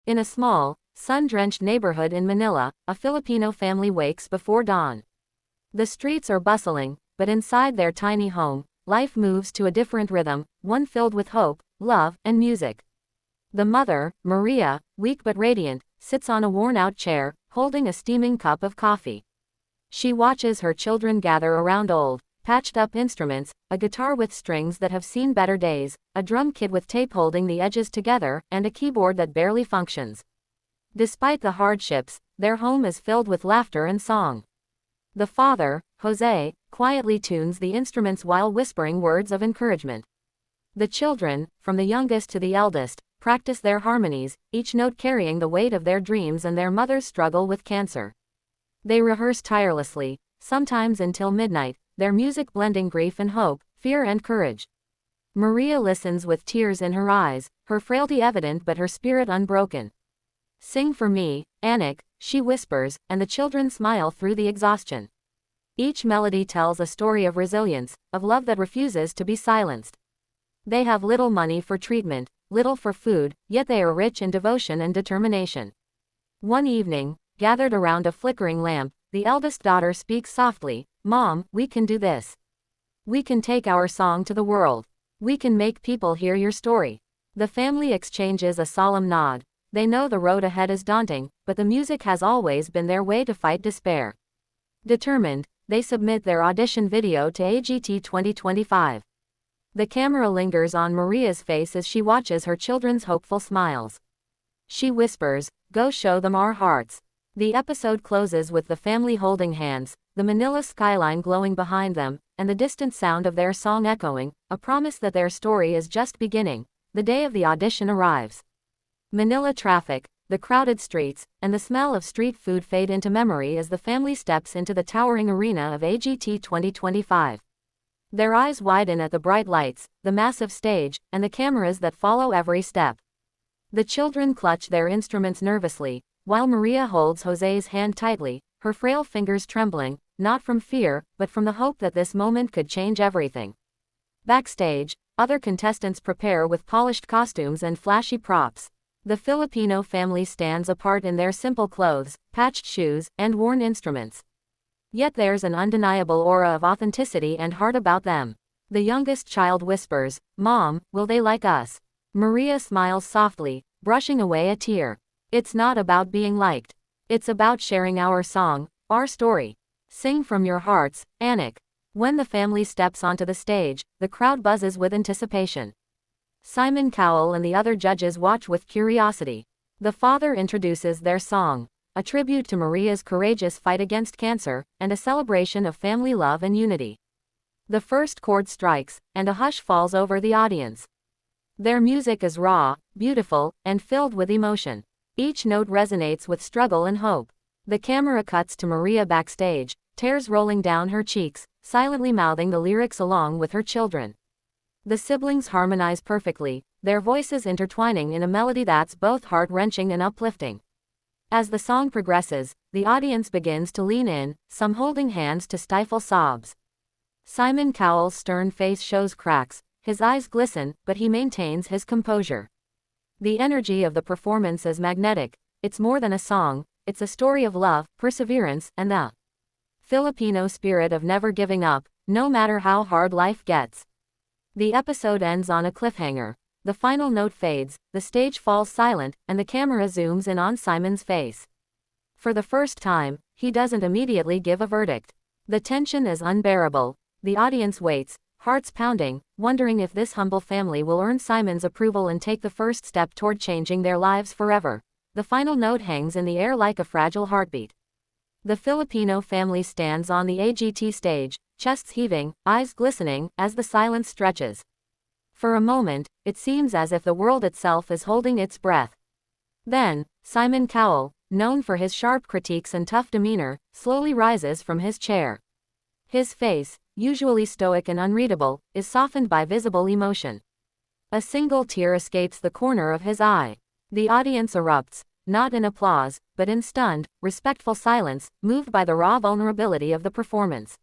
In a small, sun-drenched neighborhood in Manila, a Filipino family wakes before dawn. The streets are bustling, but inside their tiny home, life moves to a different rhythm, one filled with hope, love, and music. The mother, Maria, weak but radiant, sits on a worn-out chair, holding a steaming cup of coffee. She watches her children gather around old, patched-up instruments, a guitar with strings that have seen better days, a drum kit with tape holding the edges together, and a keyboard that barely functions. Despite the hardships, their home is filled with laughter and song. The father, Jose, quietly tunes the instruments while whispering words of encouragement. The children, from the youngest to the eldest, practice their harmonies, each note carrying the weight of their dreams and their mother's struggle with cancer. They rehearse tirelessly, sometimes until midnight, their music blending grief and hope, fear and courage. Maria listens with tears in her eyes, her frailty evident but her spirit unbroken. "Sing for me, Anik," she whispers, and the children smile through the exhaustion. Each melody tells a story of resilience, of love that refuses to be silenced. They have little money for treatment, little for food, yet they are rich in devotion and determination. One evening, gathered around a flickering lamp, the eldest daughter speaks softly, "Mom, we can do this. We can take our song to the world. We can make people hear your story." The family exchanges a solemn nod. They know the road ahead is daunting, but the music has always been their way to fight despair. Determined, they submit their audition video to AGT 2025. The camera lingers on Maria's face as she watches her children's hopeful smiles. She whispers, "Go show them our hearts." The episode closes with the family holding hands, the Manila skyline glowing behind them, and the distant sound of their song echoing, a promise that their story is just beginning. The day of the audition arrives. Manila traffic, the crowded streets, and the smell of street food fade into memory as the family steps into the towering arena of AGT 2025. Their eyes widen at the bright lights, the massive stage, and the cameras that follow every step. The children clutch their instruments nervously, while Maria holds Jose's hand tightly, her frail fingers trembling, not from fear, but from the hope that this moment could change everything. Backstage, other contestants prepare with polished costumes and flashy props. The Filipino family stands apart in their simple clothes, patched shoes, and worn instruments. Yet there's an undeniable aura of authenticity and heart about them. The youngest child whispers, "Mom, will they like us?" Maria smiles softly, brushing away a tear. "It's not about being liked. It's about sharing our song, our story. Sing from your hearts, Anik." When the family steps onto the stage, the crowd buzzes with anticipation. Simon Cowell and the other judges watch with curiosity. The father introduces their song, a tribute to Maria's courageous fight against cancer, and a celebration of family love and unity. The first chord strikes, and a hush falls over the audience. Their music is raw, beautiful, and filled with emotion. Each note resonates with struggle and hope. The camera cuts to Maria backstage, tears rolling down her cheeks, silently mouthing the lyrics along with her children. The siblings harmonize perfectly, their voices intertwining in a melody that's both heart-wrenching and uplifting. As the song progresses, the audience begins to lean in, some holding hands to stifle sobs. Simon Cowell's stern face shows cracks, his eyes glisten, but he maintains his composure. The energy of the performance is magnetic. It's more than a song, it's a story of love, perseverance, and the Filipino spirit of never giving up, no matter how hard life gets. The episode ends on a cliffhanger. The final note fades, the stage falls silent, and the camera zooms in on Simon's face. For the first time, he doesn't immediately give a verdict. The tension is unbearable. The audience waits, hearts pounding, wondering if this humble family will earn Simon's approval and take the first step toward changing their lives forever. The final note hangs in the air like a fragile heartbeat. The Filipino family stands on the AGT stage, chests heaving, eyes glistening, as the silence stretches. For a moment, it seems as if the world itself is holding its breath. Then, Simon Cowell, known for his sharp critiques and tough demeanor, slowly rises from his chair. His face, usually stoic and unreadable, is softened by visible emotion. A single tear escapes the corner of his eye. The audience erupts, not in applause, but in stunned, respectful silence, moved by the raw vulnerability of the performance.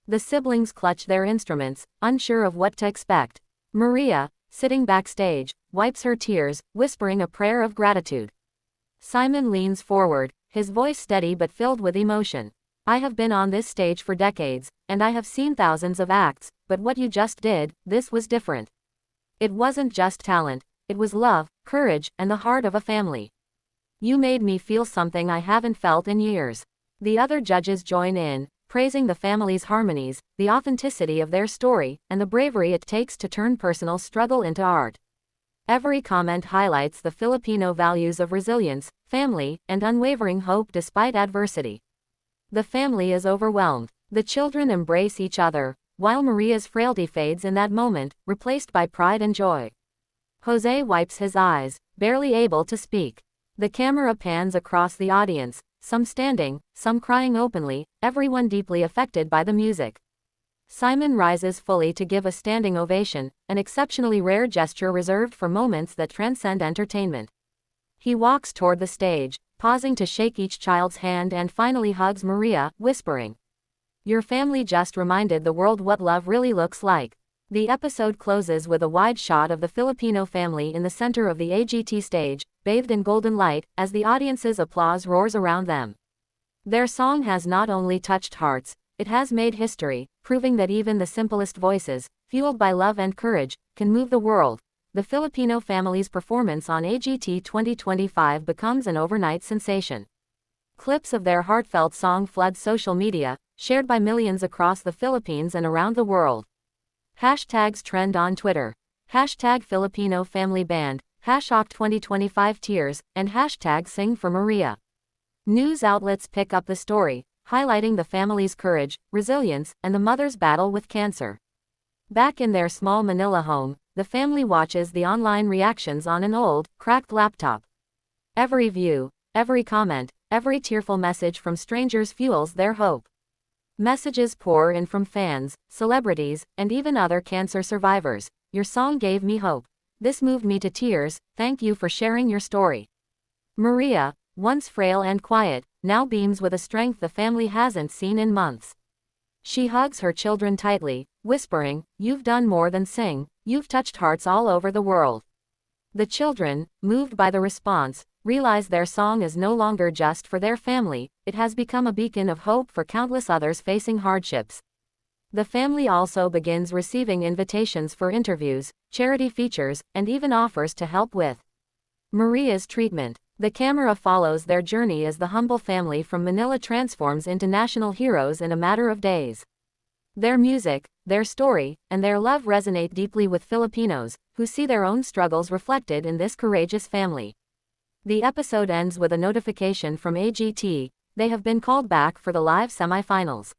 The siblings clutch their instruments, unsure of what to expect. Maria, sitting backstage, wipes her tears, whispering a prayer of gratitude. Simon leans forward, his voice steady but filled with emotion. I have been on this stage for decades, and I have seen thousands of acts, but what you just did, this was different. It wasn't just talent, it was love, courage, and the heart of a family. You made me feel something I haven't felt in years. The other judges join in, praising the family's harmonies, the authenticity of their story, and the bravery it takes to turn personal struggle into art. Every comment highlights the Filipino values of resilience, family, and unwavering hope despite adversity. The family is overwhelmed. The children embrace each other, while Maria's frailty fades in that moment, replaced by pride and joy. Jose wipes his eyes, barely able to speak. The camera pans across the audience, some standing, some crying openly, everyone deeply affected by the music. Simon rises fully to give a standing ovation, an exceptionally rare gesture reserved for moments that transcend entertainment. He walks toward the stage, pausing to shake each child's hand and finally hugs Maria, whispering, "Your family just reminded the world what love really looks like." The episode closes with a wide shot of the Filipino family in the center of the AGT stage, bathed in golden light, as the audience's applause roars around them. Their song has not only touched hearts, it has made history, proving that even the simplest voices, fueled by love and courage, can move the world. The Filipino family's performance on AGT 2025 becomes an overnight sensation. Clips of their heartfelt song flood social media, shared by millions across the Philippines and around the world. Hashtags trend on Twitter. Hashtag Filipino Family Band, hashtag 2025 Tears, and hashtag Sing for Maria. News outlets pick up the story, highlighting the family's courage, resilience, and the mother's battle with cancer. Back in their small Manila home, the family watches the online reactions on an old, cracked laptop. Every view, every comment, every tearful message from strangers fuels their hope. Messages pour in from fans, celebrities, and even other cancer survivors. "Your song gave me hope. This moved me to tears, thank you for sharing your story." Maria, once frail and quiet, now beams with a strength the family hasn't seen in months. She hugs her children tightly, whispering, "You've done more than sing, you've touched hearts all over the world." The children, moved by the response, realize their song is no longer just for their family, it has become a beacon of hope for countless others facing hardships. The family also begins receiving invitations for interviews, charity features, and even offers to help with Maria's treatment. The camera follows their journey as the humble family from Manila transforms into national heroes in a matter of days. Their music, their story, and their love resonate deeply with Filipinos, who see their own struggles reflected in this courageous family. The episode ends with a notification from AGT, they have been called back for the live semifinals.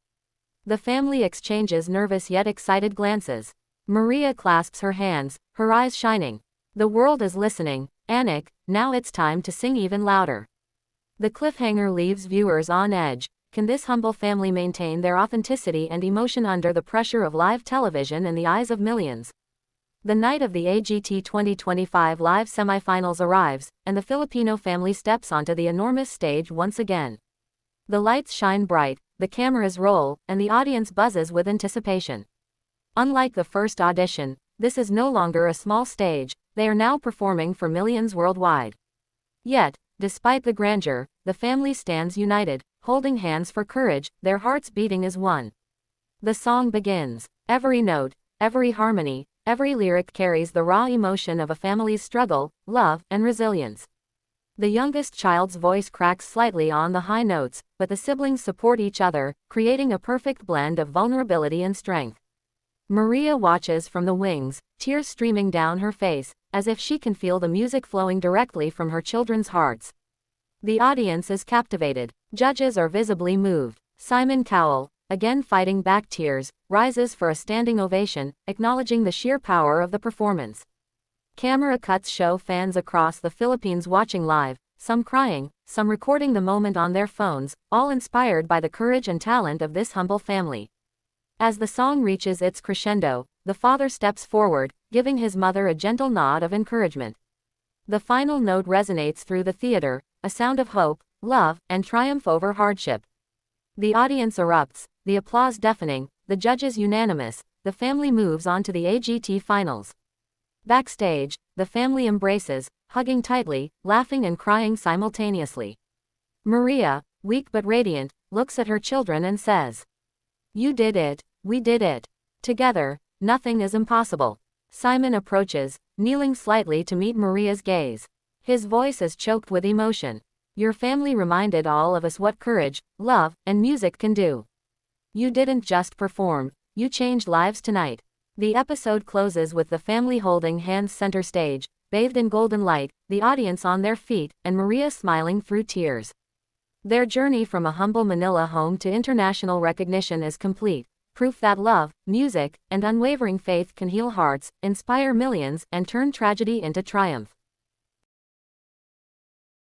The family exchanges nervous yet excited glances. Maria clasps her hands, her eyes shining. "The world is listening, Anik, now it's time to sing even louder." The cliffhanger leaves viewers on edge. Can this humble family maintain their authenticity and emotion under the pressure of live television in the eyes of millions? The night of the AGT 2025 live semifinals arrives, and the Filipino family steps onto the enormous stage once again. The lights shine bright, the cameras roll, and the audience buzzes with anticipation. Unlike the first audition, this is no longer a small stage, they are now performing for millions worldwide. Yet, despite the grandeur, the family stands united, holding hands for courage, their hearts beating as one. The song begins. Every note, every harmony, every lyric carries the raw emotion of a family's struggle, love, and resilience. The youngest child's voice cracks slightly on the high notes, but the siblings support each other, creating a perfect blend of vulnerability and strength. Maria watches from the wings, tears streaming down her face, as if she can feel the music flowing directly from her children's hearts. The audience is captivated. Judges are visibly moved. Simon Cowell, again fighting back tears, rises for a standing ovation, acknowledging the sheer power of the performance. Camera cuts show fans across the Philippines watching live, some crying, some recording the moment on their phones, all inspired by the courage and talent of this humble family. As the song reaches its crescendo, the father steps forward, giving his mother a gentle nod of encouragement. The final note resonates through the theater, a sound of hope, love, and triumph over hardship. The audience erupts, the applause deafening, the judges unanimous, the family moves on to the AGT finals. Backstage, the family embraces, hugging tightly, laughing and crying simultaneously. Maria, weak but radiant, looks at her children and says, "You did it, we did it. Together, nothing is impossible." Simon approaches, kneeling slightly to meet Maria's gaze. His voice is choked with emotion. "Your family reminded all of us what courage, love, and music can do. You didn't just perform, you changed lives tonight." The episode closes with the family holding hands center stage, bathed in golden light, the audience on their feet, and Maria smiling through tears. Their journey from a humble Manila home to international recognition is complete, proof that love, music, and unwavering faith can heal hearts, inspire millions, and turn tragedy into triumph.